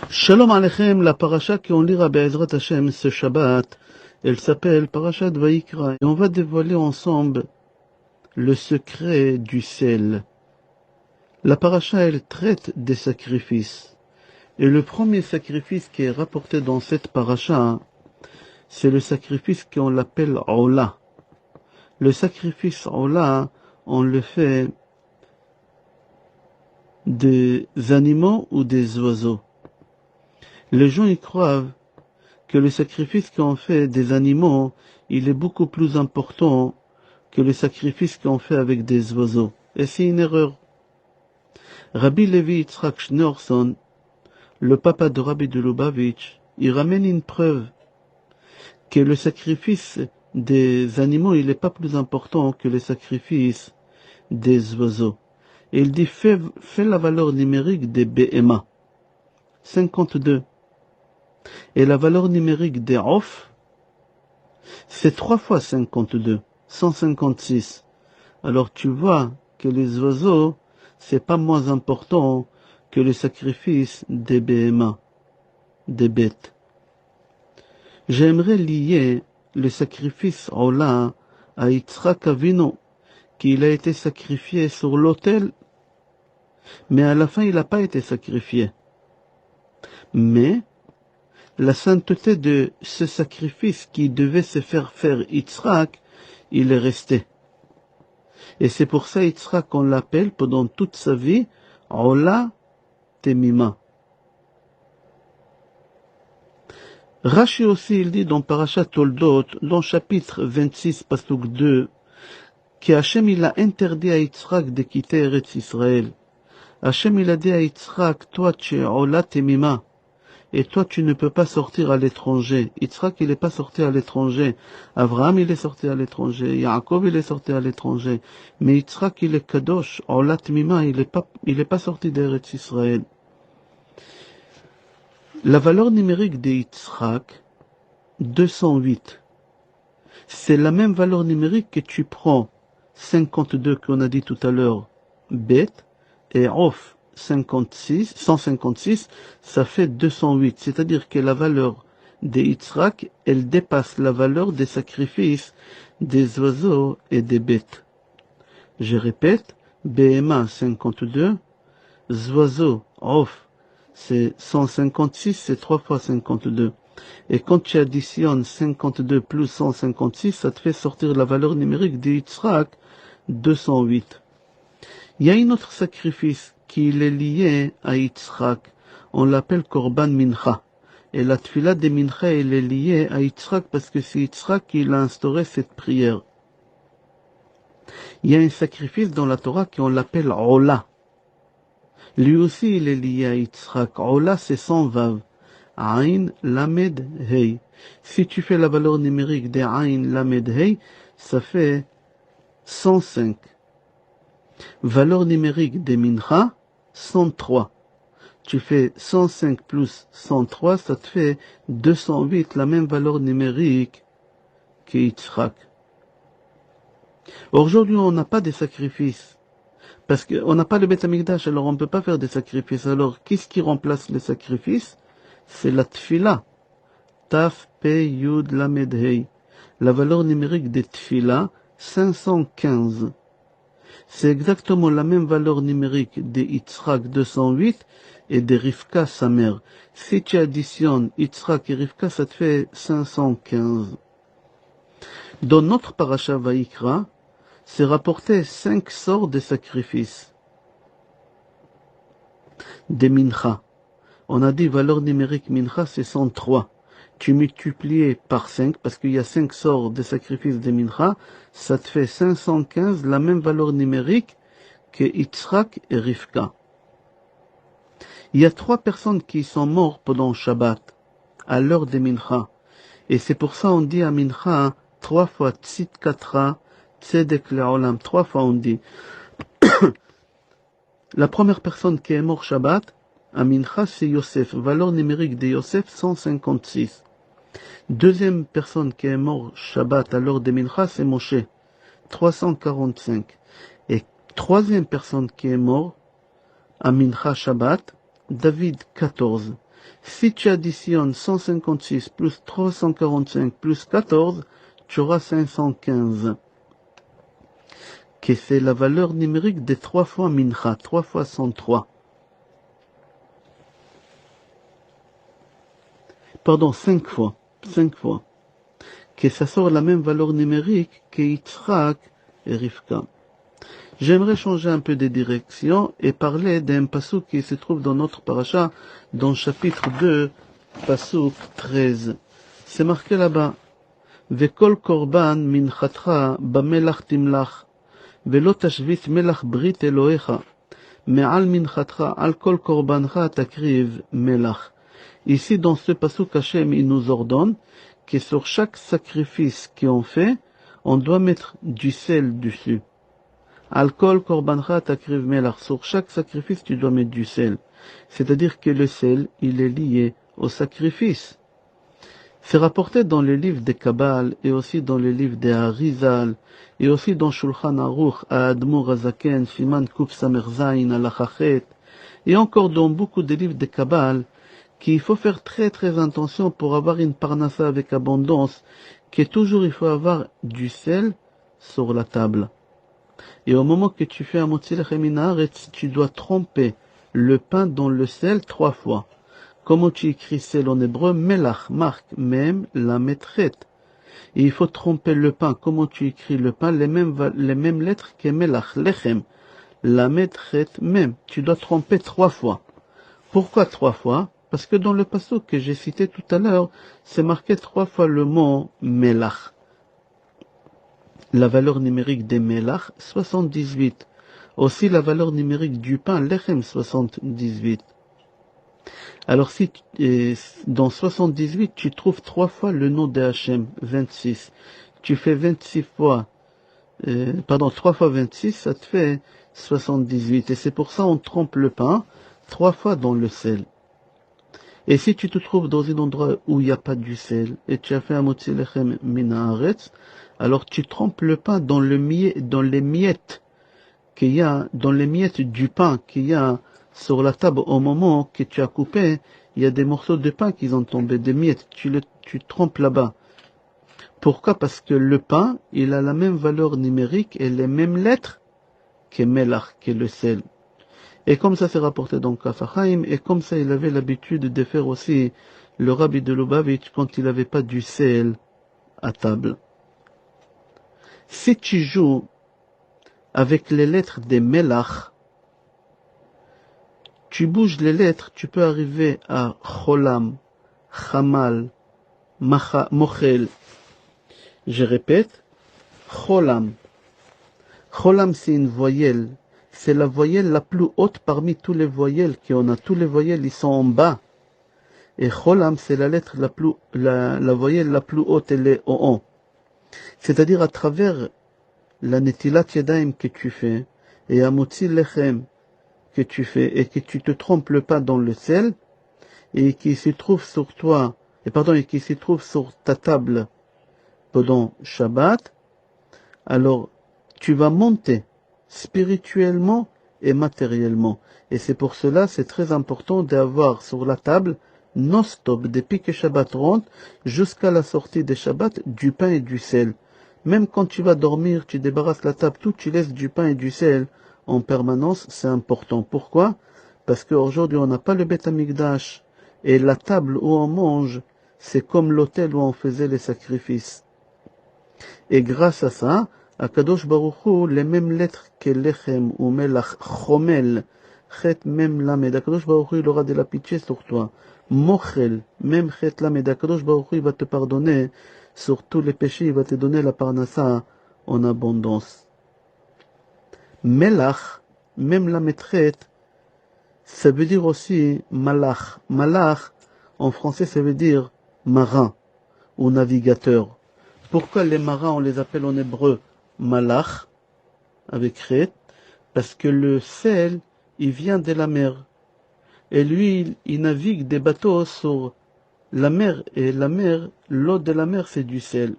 Shalom Aleichem, la paracha qu'on lira Be'ezrat Hashem ce Shabbat, elle s'appelle Parashat Vayikra. Et on va dévoiler ensemble le secret du sel. La paracha, elle traite des sacrifices. Et le premier sacrifice qui est rapporté dans cette paracha, c'est le sacrifice qu'on l'appelle Ola. Le sacrifice Ola, on le fait des animaux ou des oiseaux. Les gens y croient que le sacrifice qu'on fait des animaux, il est beaucoup plus important que le sacrifice qu'on fait avec des oiseaux. Et c'est une erreur. Rabbi Levi Yitzhak Schneerson, le papa de Rabbi de Lubavitch, il ramène une preuve que le sacrifice des animaux, il n'est pas plus important que le sacrifice des oiseaux. Et il dit, fais la valeur numérique des BMA, 52. Et la valeur numérique des Off, c'est 3 fois 52, 156. Alors tu vois que les oiseaux, c'est pas moins important que le sacrifice des BMA, des bêtes. J'aimerais lier le sacrifice Ola à Yitzhak Avinu, qu'il a été sacrifié sur l'autel, mais à la fin il n'a pas été sacrifié. Mais la sainteté de ce sacrifice qui devait se faire Yitzhak, il est resté. Et c'est pour ça Yitzhak on l'appelle pendant toute sa vie Ola Temima. Rashi aussi il dit dans Parashat Toldot, dans chapitre 26, pasuk 2, que Hachem il a interdit à Yitzhak de quitter Eretz Israël. Hachem il a dit à Yitzhak, toi tu es Ola Temima. Et toi, tu ne peux pas sortir à l'étranger. Yitzhak, il n'est pas sorti à l'étranger. Abraham, il est sorti à l'étranger. Yaakov, il est sorti à l'étranger. Mais Yitzhak, il est kadosh. Ola Temima, il est pas sorti d'Eretz Israël. La valeur numérique de Yitzhak, 208. C'est la même valeur numérique que tu prends 52 qu'on a dit tout à l'heure, bête, et Off, 156, ça fait 208. C'est-à-dire que la valeur des Yitzhak, elle dépasse la valeur des sacrifices des oiseaux et des bêtes. Je répète, BMA 52, oiseaux, Off, c'est 156, c'est 3 fois 52. Et quand tu additionnes 52 plus 156, ça te fait sortir la valeur numérique des Yitzhak, 208. Il y a un autre sacrifice qui est lié à Yitzhak. On l'appelle Korban Mincha. Et la tfila de Mincha, elle est liée à Yitzhak parce que c'est Yitzhak qui a instauré cette prière. Il y a un sacrifice dans la Torah qu'on l'appelle Ola. Lui aussi, il est lié à Yitzhak. Ola, c'est sans vav. Ain, Lamed, Hei. Si tu fais la valeur numérique de Ain, Lamed, Hei, ça fait 105. Valeur numérique des Mincha, 103. Tu fais 105 plus 103, ça te fait 208, la même valeur numérique que Yitzhak. Aujourd'hui, on n'a pas de sacrifices. Parce qu'on n'a pas le Beth Amikdash, alors on ne peut pas faire des sacrifices. Alors, qu'est-ce qui remplace les sacrifices? C'est la tfila. Taf, Pe, Yud, Lamed, Hei. La valeur numérique des tfila, 515. C'est exactement la même valeur numérique de Yitzhak 208 et de Rivka sa mère. Si tu additionnes Yitzhak et Rivka, ça te fait 515. Dans notre parasha Vayikra, c'est rapporté 5 sortes de sacrifices. Des mincha. On a dit valeur numérique mincha, c'est 103. Tu multiplies par 5, parce qu'il y a 5 sortes de sacrifices de mincha, ça te fait 515, la même valeur numérique que Yitzhak et Rivka. Il y a 3 personnes qui sont mortes pendant Shabbat, à l'heure des mincha. Et c'est pour ça on dit à mincha, 3 fois Tzit Katra, Tzedek Le'olam, 3 fois on dit. La première personne qui est morte Shabbat, à mincha, c'est Yosef. Valeur numérique de Yosef, 156. Deuxième personne qui est morte Shabbat à l'heure de Mincha, c'est Moshe, 345. Et troisième personne qui est morte à Mincha Shabbat, David, 14. Si tu additionnes 156 plus 345 plus 14, tu auras 515. Que c'est la valeur numérique des 3 fois Mincha, 3 fois 103. Pardon, 5 fois. 5 fois. Que ça sort la même valeur numérique que Yitzhak et Rivka. J'aimerais changer un peu de direction et parler d'un passouk qui se trouve dans notre paracha, dans le chapitre 2, passouk 13. C'est marqué là-bas. Vekol korban minchatra bamelach timlach, velo tashvit melach brit Elohecha, me'al minchatra al kol korbancha takriv melach. Ici, dans ce passouk, Hashem, il nous ordonne que sur chaque sacrifice qu'on fait, on doit mettre du sel dessus. Alcool, korbancha, takriv melach. Sur chaque sacrifice, tu dois mettre du sel. C'est-à-dire que le sel, il est lié au sacrifice. C'est rapporté dans les livres des Kabbal et aussi dans les livres des Harizal et aussi dans Shulchan Aruch, à Admur Azaken, Siman Kuf Samer Zayin, Alachachet, et encore dans beaucoup de livres des Kabbal, qu'il faut faire très très attention pour avoir une parnassa avec abondance, que toujours il faut avoir du sel sur la table. Et au moment que tu fais un motzi lechem min haaretz, tu dois tremper le pain dans le sel 3 fois. Comment tu écris sel en hébreu? Melach, marque, mem, la metret. Et il faut tremper le pain. Comment tu écris le pain? Les mêmes lettres que melach, lechem, la metret, mem. Tu dois tremper 3 fois. Pourquoi 3 fois? Parce que dans le passouk que j'ai cité tout à l'heure, c'est marqué 3 fois le mot melach. La valeur numérique des melach, 78. Aussi la valeur numérique du pain, lechem, 78. Alors si dans 78, tu trouves 3 fois le nom de Hachem, 26. Tu fais 26 fois, 3 fois 26, ça te fait 78. Et c'est pour ça on trempe le pain 3 fois dans le sel. Et si tu te trouves dans un endroit où il n'y a pas du sel, et tu as fait un motzi lechem min haaretz, alors tu trempes le pain dans les miettes qu'il y a, dans les miettes du pain qu'il y a sur la table au moment que tu as coupé, il y a des morceaux de pain qui ont tombé, des miettes, tu trempes là-bas. Pourquoi? Parce que le pain, il a la même valeur numérique et les mêmes lettres que melach, que le sel. Et comme ça c'est rapporté dans Kaf HaChaim, et comme ça il avait l'habitude de faire aussi le Rabbi de Lubavitch quand il n'avait pas du sel à table. Si tu joues avec les lettres des melach, tu bouges les lettres, tu peux arriver à cholam, chamal, mochel. Je répète, cholam. Cholam c'est une voyelle. C'est la voyelle la plus haute parmi tous les voyelles qu'on a. Tous les voyelles, ils sont en bas. Et cholam, c'est la lettre la voyelle la plus haute, elle est en haut. C'est-à-dire à travers la netilat yadayim que tu fais, et à motzi lechem que tu fais, et que tu te trompes le pas dans le sel, et qui se trouve sur toi, et qui se trouve sur ta table pendant Shabbat, alors tu vas monter spirituellement et matériellement. Et c'est pour cela, c'est très important d'avoir sur la table, non-stop, depuis que Shabbat rentre, jusqu'à la sortie des Shabbat, du pain et du sel. Même quand tu vas dormir, tu débarrasses la table, tout, tu laisses du pain et du sel en permanence, c'est important. Pourquoi? Parce qu'aujourd'hui, on n'a pas le Beth Amikdash. Et la table où on mange, c'est comme l'autel où on faisait les sacrifices. Et grâce à ça, à Kadosh Baruch Hu, les mêmes lettres que Lechem ou Melach, Chomel, Chet Mem Lamed, Kadosh Baruch Hu, il aura de la pitié sur toi. Mochel, même Chet Lamed, Kadosh Baruch Hu, il va te pardonner sur tous les péchés, il va te donner la parnassa en abondance. Melach, même la maîtrette, ça veut dire aussi malach. Malach, en français, ça veut dire marin ou navigateur. Pourquoi les marins, on les appelle en hébreu malach, avec chet? Parce que le sel, il vient de la mer. Et lui, il navigue des bateaux sur la mer. Et la mer, l'eau de la mer, c'est du sel.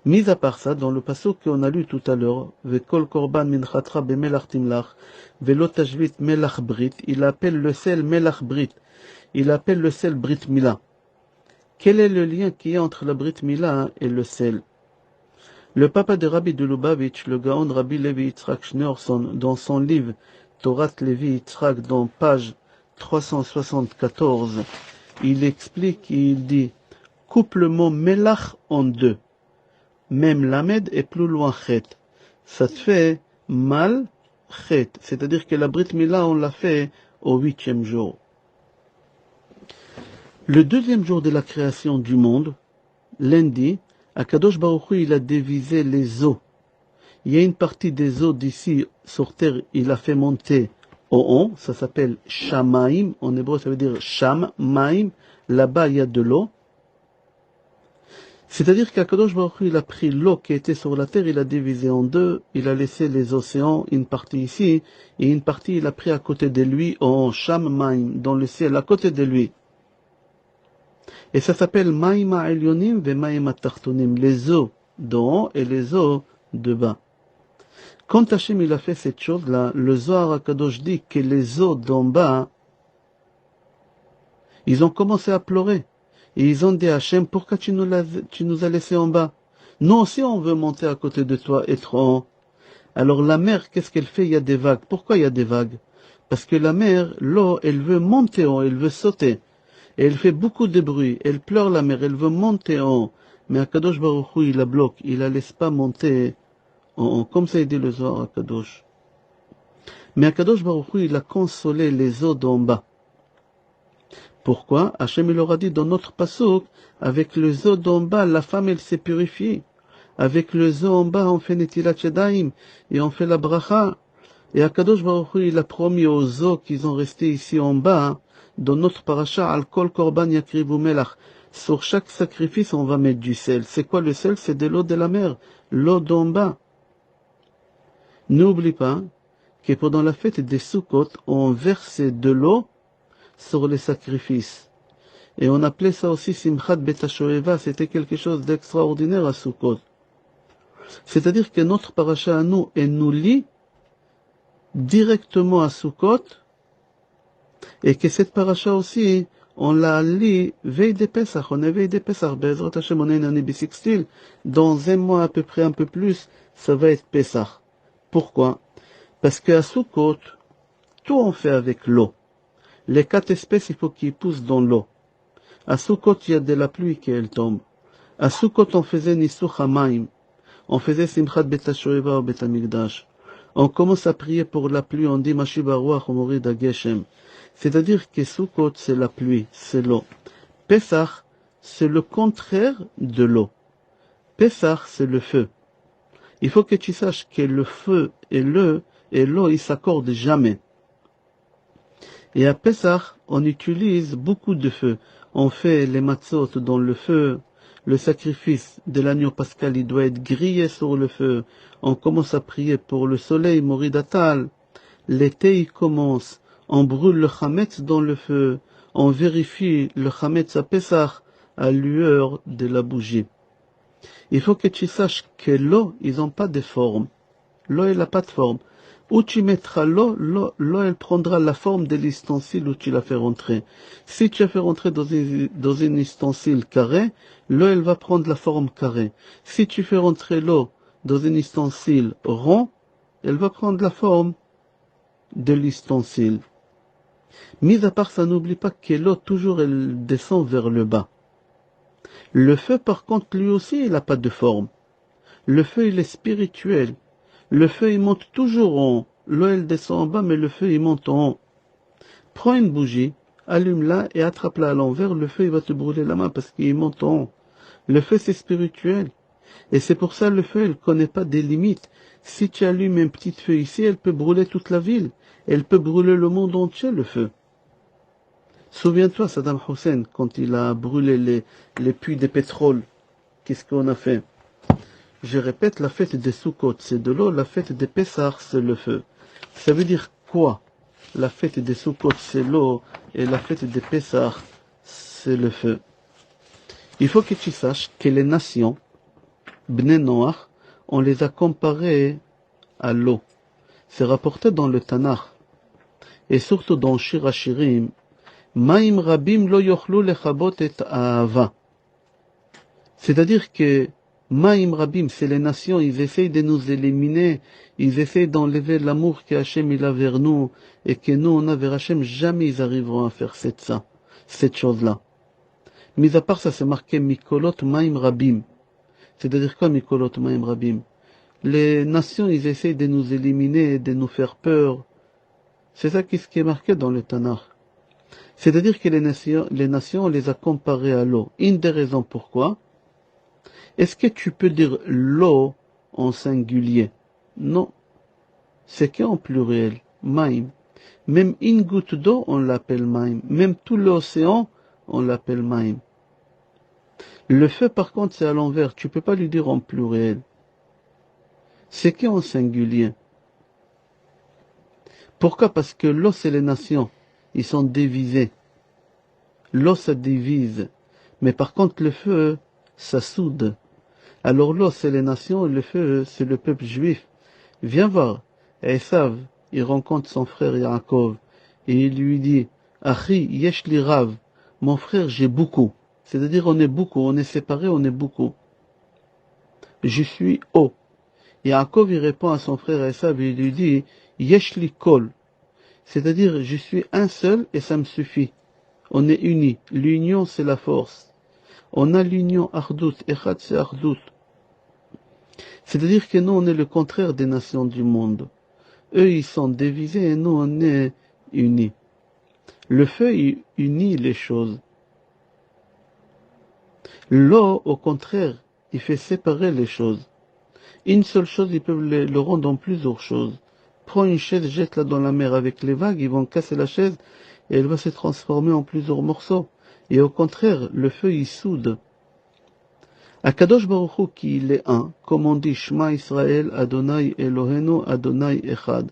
Mis à part ça, dans le passage qu'on a lu tout à l'heure, Vekol korban minchatra bemelach timlach, velo tashvit melach brit, il appelle le sel melach brit. il appelle le sel Brit Mila. Quel est le lien qui est entre la Brit Mila et le sel? Le papa de Rabbi de Lubavitch, le Gaon Rabbi Levi Yitzhak Schneerson, dans son livre Torat Levi Yitzhak, dans page 374, il explique, il dit, coupe le mot Melach en deux. Même Lamed et plus loin Chet. Ça te fait mal Chet. C'est-à-dire que la Brit Mila, on l'a fait au 8e jour. Le 2e jour de la création du monde, lundi, Akadosh Baruch Hu, il a divisé les eaux. Il y a une partie des eaux d'ici sur terre, il a fait monter au haut, ça s'appelle Shamaim, en hébreu ça veut dire Sham, Maim, là-bas il y a de l'eau. C'est-à-dire qu'Akadosh Baruch Hu, il a pris l'eau qui était sur la terre, il a divisé en deux, il a laissé les océans, une partie ici, et une partie il a pris à côté de lui, en Sham Maim, dans le ciel, à côté de lui. Et ça s'appelle Maim Ha'elyonim ve Maim Ha'tartonim, les eaux d'en haut et les eaux de bas. Quand Hachem il a fait cette chose-là, le Zohar HaKadosh dit que les eaux d'en bas, ils ont commencé à pleurer. Et ils ont dit à Hachem, pourquoi tu nous as laissés en bas? Nous aussi on veut monter à côté de toi, être en haut. Alors la mer, qu'est-ce qu'elle fait? Il y a des vagues. Pourquoi il y a des vagues? Parce que la mer, l'eau, elle veut monter en haut, elle veut sauter. Et elle fait beaucoup de bruit. Elle pleure la mer, elle veut monter en haut. Mais HaKadosh Baruch Hu, il la bloque, il la laisse pas monter en haut. Comme ça il dit le Zohar HaKadosh. Mais HaKadosh Baruch Hu, il a consolé les eaux d'en bas. Pourquoi? Hachem il aura dit dans notre pasuk, avec les eaux d'en bas, la femme elle s'est purifiée. Avec les eaux en bas, on fait Netilat Yadayim et on fait la bracha. Et HaKadosh Baruch Hu, il a promis aux eaux qu'ils ont resté ici en bas, dans notre paracha, Al Kol Korban Yakrivu Melach. Sur chaque sacrifice, on va mettre du sel. C'est quoi le sel? C'est de l'eau de la mer, l'eau d'en bas. N'oublie pas que pendant la fête des Sukkot, on versait de l'eau sur les sacrifices. Et on appelait ça aussi Simchat Bet HaShoeva, c'était quelque chose d'extraordinaire à Sukkot. C'est-à-dire que notre paracha à nous, elle nous lie directement à Sukkot, et que cette paracha aussi, on la lit veille des Pesach, on est veille des Pesach, Be'ezrat Hashem, on est une année bissextile, dans un mois à peu près, un peu plus, ça va être Pesach. Pourquoi? Parce qu'à Sukkot, tout on fait avec l'eau. Les 4 espèces, il faut qu'ils poussent dans l'eau. À Sukkot, il y a de la pluie qui elle tombe. À Sukkot, on faisait Nisuch HaMaim. On faisait Simchat Bet HaShoeva ou Bet HaMikdash. On commence à prier pour la pluie, on dit Mashiach Baruch Morid HaGeshem. C'est-à-dire que Sukkot, c'est la pluie, c'est l'eau. Pesach, c'est le contraire de l'eau. Pesach, c'est le feu. Il faut que tu saches que le feu et l'eau, ils s'accordent jamais. Et à Pesach, on utilise beaucoup de feu. On fait les matzot dans le feu. Le sacrifice de l'agneau pascal, il doit être grillé sur le feu. On commence à prier pour le soleil, Moridatal. L'été, il commence. On brûle le chametz dans le feu. On vérifie le chametz à Pesach à lueur de la bougie. Il faut que tu saches que l'eau, ils n'ont pas de forme. L'eau, elle n'a pas de forme. Où tu mettras l'eau, elle prendra la forme de l'ustensile où tu la fais rentrer. Si tu la fais rentrer dans un ustensile carré, l'eau, elle va prendre la forme carrée. Si tu fais rentrer l'eau dans un ustensile rond, elle va prendre la forme de l'ustensile. Mis à part ça, n'oublie pas que l'eau, toujours, elle descend vers le bas. Le feu, par contre, lui aussi, il n'a pas de forme. Le feu, il est spirituel. Le feu, il monte toujours en haut. L'eau, elle descend en bas, mais le feu, il monte en haut. Prends une bougie, allume-la et attrape-la à l'envers. Le feu, il va te brûler la main parce qu'il monte en haut. Le feu, c'est spirituel. Et c'est pour ça, le feu, il ne connaît pas des limites. Si tu allumes un petit feu ici, elle peut brûler toute la ville. Elle peut brûler le monde entier, le feu. Souviens-toi, Saddam Hussein, quand il a brûlé les puits de pétrole, qu'est-ce qu'on a fait? Je répète, la fête des Sukkot, c'est de l'eau, la fête des Pessah, c'est le feu. Ça veut dire quoi? La fête des Sukkot, c'est l'eau, et la fête des Pessah, c'est le feu. Il faut que tu saches que les nations, Bnei Noach, on les a comparées à l'eau. C'est rapporté dans le Tanakh, et surtout dans Shir HaShirim, Maim rabim lo yochlu lechabot et ahava. C'est-à-dire que Maim rabim, c'est les nations, ils essayent de nous éliminer, ils essayent d'enlever l'amour que Hachem il a vers nous, et que nous on a vers Hachem, jamais ils arriveront à faire cette chose-là. Mis à part ça, c'est marqué Mikolot Maim rabim. C'est-à-dire quoi Mikolot Maim rabim? Les nations, ils essayent de nous éliminer, de nous faire peur. C'est ça qui est marqué dans le Tanakh. C'est-à-dire que les nations, on les a comparées à l'eau. Une des raisons pourquoi. Est-ce que tu peux dire l'eau en singulier? Non. C'est qu'en pluriel. Maim. Même une goutte d'eau, on l'appelle maim. Même tout l'océan, on l'appelle maim. Le feu, par contre, c'est à l'envers. Tu peux pas lui dire en pluriel. C'est qu'en singulier. Pourquoi? Parce que l'eau, c'est les nations. Ils sont divisés. L'eau, ça divise. Mais par contre, le feu, ça soude. Alors l'eau, c'est les nations, et le feu, c'est le peuple juif. Viens voir. Esav, il rencontre son frère Yaakov. Et il lui dit, Achi, yesh li rav. Mon frère, j'ai beaucoup. C'est-à-dire, on est beaucoup. On est séparés, on est beaucoup. Je suis haut. Yaakov, il répond à son frère Esav et il lui dit, yesh li kol. C'est-à-dire, je suis un seul et ça me suffit. On est unis. L'union, c'est la force. On a l'union Ardout. Echad, c'est Ardout. C'est-à-dire que nous, on est le contraire des nations du monde. Eux, ils sont divisés et nous, on est unis. Le feu, il unit les choses. L'eau, au contraire, il fait séparer les choses. Une seule chose, ils peuvent le rendre en plusieurs choses. Prends une chaise, jette-la dans la mer avec les vagues, ils vont casser la chaise et elle va se transformer en plusieurs morceaux. Et au contraire, le feu, il soude. Akadosh Baruch Hu, qui il est un, comme on dit, Shema Israël, Adonai Elohenu, Adonai Echad.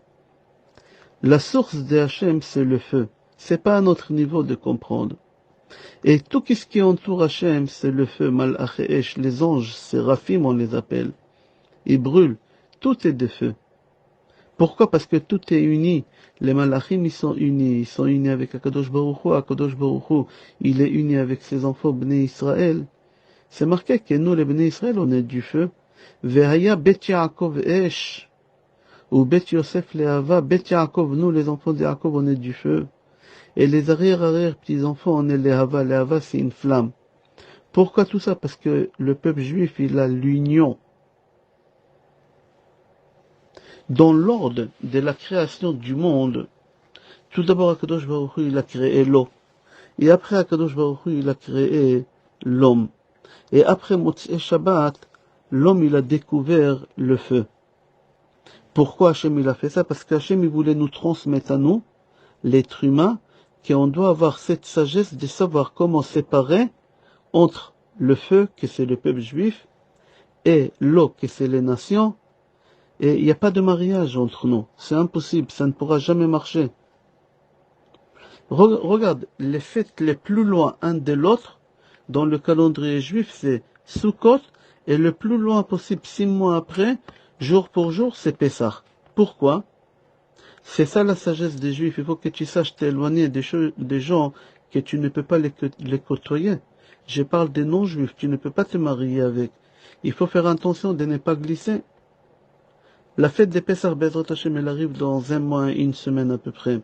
La source de Hachem, c'est le feu. C'est pas à notre niveau de comprendre. Et tout ce qui entoure Hachem, c'est le feu, Malach et Esh, les anges, séraphim, on les appelle. Ils brûlent. Tout est de feu. Pourquoi? Parce que tout est uni. Les malachim, ils sont unis avec Akadosh Baruch Hu. Akadosh Baruch Hu, il est uni avec ses enfants, Bnei Israël. C'est marqué que nous, les Bnei Israël, on est du feu. Vehaya Bet Yaakov Esh. Ou Bet Yosef Leava. Bet Yaakov, nous, les enfants de Yaakov, on est du feu. Et les arrière petits-enfants, on est les Hava. Les Hava, c'est une flamme. Pourquoi tout ça? Parce que le peuple juif, il a l'union. Dans l'ordre de la création du monde, tout d'abord Akadosh Baruch Hu, il a créé l'eau. Et après Akadosh Baruch Hu, il a créé l'homme. Et après Motzei Shabbat, l'homme, il a découvert le feu. Pourquoi Hachem il a fait ça? Parce qu'Hachem il voulait nous transmettre à nous, l'être humain, qu'on doit avoir cette sagesse de savoir comment séparer entre le feu, que c'est le peuple juif, et l'eau, que c'est les nations. Et il n'y a pas de mariage entre nous. C'est impossible, ça ne pourra jamais marcher. Regarde, les fêtes les plus loin un de l'autre, dans le calendrier juif, c'est Sukkot, et le plus loin possible, 6 mois après, jour pour jour, c'est Pessah. Pourquoi? C'est ça la sagesse des Juifs. Il faut que tu saches t'éloigner des gens que tu ne peux pas les côtoyer. Je parle des non-juifs, tu ne peux pas te marier avec. Il faut faire attention de ne pas glisser. La fête des Pessah, Bezrat Hashem, elle arrive dans 1 mois, 1 semaine à peu près.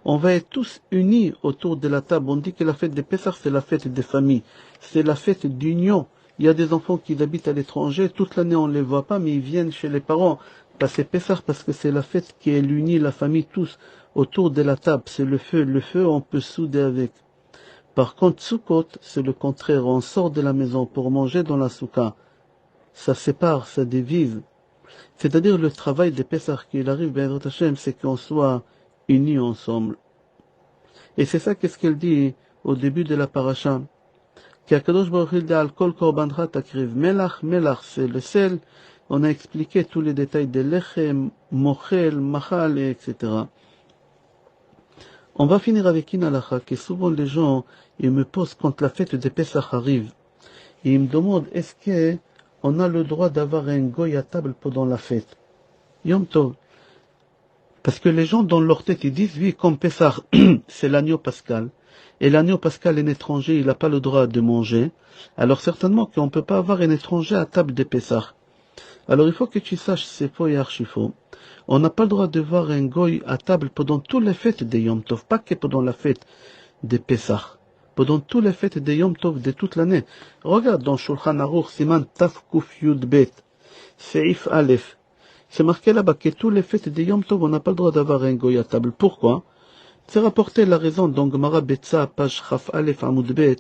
On va être tous unis autour de la table. On dit que la fête des Pessah, c'est la fête des familles. C'est la fête d'union. Il y a des enfants qui habitent à l'étranger. Toute l'année, on ne les voit pas, mais ils viennent chez les parents. C'est Pessah parce que c'est la fête qui est l'unie, la famille, tous autour de la table. C'est le feu. Le feu, on peut souder avec. Par contre, Sukkot, c'est le contraire. On sort de la maison pour manger dans la soukha. Ça sépare, ça divise. C'est-à-dire le travail des Pessah qu'il arrive, Bezrat Hashem, c'est qu'on soit unis ensemble. Et c'est ça qu'est-ce qu'elle dit au début de la paracha. Qu'Akadosh Baruch Hu dit al kol korbancha takriv melach, melach c'est le sel. On a expliqué tous les détails de lechem, mochel, machal, etc. On va finir avec une halakha que souvent les gens ils me posent quand la fête des Pessah arrive. Et ils me demandent est-ce que on a le droit d'avoir un goy à table pendant la fête. Yom Tov. Parce que les gens dans leur tête ils disent oui comme Pessah c'est l'agneau pascal. et l'agneau pascal, un étranger, il n'a pas le droit de manger, alors certainement qu'on ne peut pas avoir un étranger à table de Pessah. Alors il faut que tu saches, c'est faux et archi faux. On n'a pas le droit de voir un goy à table pendant toutes les fêtes de Yom Tov, pas que pendant la fête de Pessah. Pendant toutes les fêtes de Yom Tov de toute l'année. Regarde dans Shulchan Aruch, Siman Taf Kuf Yud Bet, Seif Aleph. C'est marqué là-bas que toutes les fêtes de Yom Tov, on n'a pas le droit d'avoir un goy à table. Pourquoi? C'est rapporté la raison dans Gemara Betsa, page Chaf Aleph Amud Bet,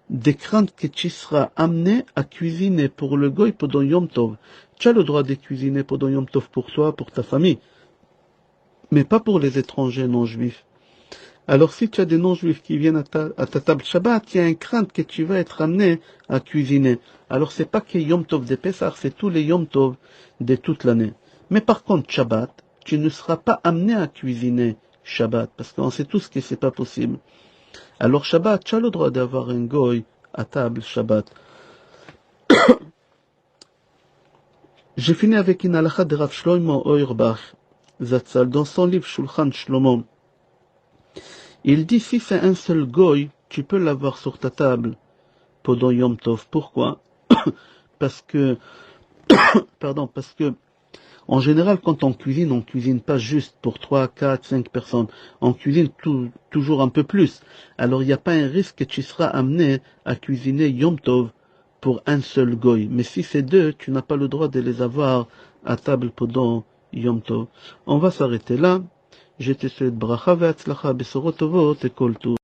des craintes que tu seras amené à cuisiner pour le goy pendant Yom Tov. Tu as le droit de cuisiner pendant Yom Tov pour toi, pour ta famille, mais pas pour les étrangers non-juifs. Alors si tu as des non-juifs qui viennent à ta table Shabbat, il y a une crainte que tu vas être amené à cuisiner. Alors c'est pas que Yom Tov de Pessah, c'est tous les Yom Tov de toute l'année. Mais par contre, Shabbat, tu ne seras pas amené à cuisiner Shabbat, parce qu'on sait tous que c'est pas possible. Alors Shabbat, tu as le droit d'avoir un goy à table Shabbat. J'ai fini avec une halakha de Rav Shlomo Auerbach, Zatzal, dans son livre Shulchan Shlomo. Il dit, si c'est un seul goy, tu peux l'avoir sur ta table pendant Yom Tov. Pourquoi? Parce que, en général, quand on cuisine pas juste pour 3, 4, 5 personnes. On cuisine toujours un peu plus. Alors, il n'y a pas un risque que tu seras amené à cuisiner Yom Tov pour un seul goy. Mais si c'est deux, tu n'as pas le droit de les avoir à table pendant Yom Tov. On va s'arrêter là. Je te souhaite bracha ve'atzlacha, besorot tovot et kol tov.